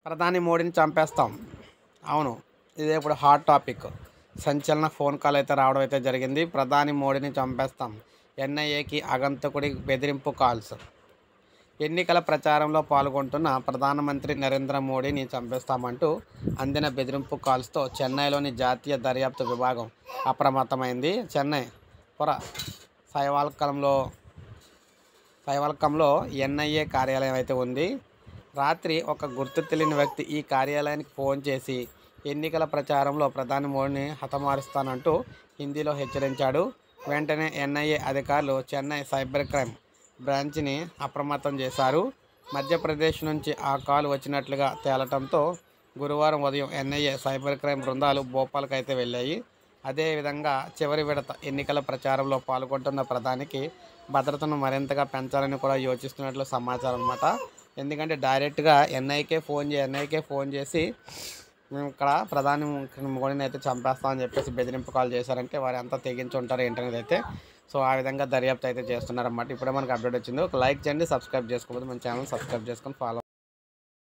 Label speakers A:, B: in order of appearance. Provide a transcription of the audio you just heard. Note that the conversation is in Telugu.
A: ప్రధాని మోడీని చంపేస్తాం. అవును, ఇదే ఇప్పుడు హాట్ టాపిక్. సంచలన ఫోన్ కాల్ అయితే రావడం అయితే జరిగింది. ప్రధాని మోడీని చంపేస్తాం, ఎన్ఐఏకి ఆగంతకుడి బెదిరింపు కాల్స్. ఎన్నికల ప్రచారంలో పాల్గొంటున్న ప్రధానమంత్రి నరేంద్ర మోడీని చంపేస్తామంటూ అందిన బెదిరింపు కాల్స్తో చెన్నైలోని జాతీయ దర్యాప్తు విభాగం అప్రమత్తమైంది. చెన్నై పుర సైవాల్కంలో ఎన్ఐఏ కార్యాలయం అయితే ఉంది. రాత్రి ఒక గుర్తు తెలియని వ్యక్తి ఈ కార్యాలయానికి ఫోన్ చేసి ఎన్నికల ప్రచారంలో ప్రధాని మోడీని హతమారుస్తానంటూ హిందీలో హెచ్చరించాడు. వెంటనే ఎన్ఐఏ అధికారులు చెన్నై సైబర్ క్రైమ్ బ్రాంచ్ని అప్రమత్తం చేశారు. మధ్యప్రదేశ్ నుంచి ఆ కాల్ వచ్చినట్లుగా తేలటంతో గురువారం ఉదయం ఎన్ఐఏ సైబర్ క్రైమ్ బృందాలు భోపాల్కి అయితే వెళ్ళాయి. అదేవిధంగా చివరి విడత ఎన్నికల ప్రచారంలో పాల్గొంటున్న ప్రధానికి భద్రతను మరింతగా పెంచాలని కూడా యోచిస్తున్నట్లు సమాచారం అన్నమాట. ఎందుకంటే డైరెక్ట్గా ఎన్ఐకే ఫోన్ చేసి మేము ఇక్కడ ప్రధాని మోడీని అయితే చంపేస్తామని చెప్పేసి బెదిరింపు కాల్ చేశారంటే వారు ఎంత తెగించి ఉంటారు ఏంటనేది అయితే సో ఆ విధంగా దర్యాప్తు అయితే చేస్తున్నారన్నమాట. ఇప్పుడే మనకు అప్డేట్ వచ్చింది. ఒక లైక్ చేయండి, సబ్స్క్రైబ్ చేసుకోకపోతే మన ఛానల్ సబ్స్క్రైబ్ చేసుకొని ఫాలో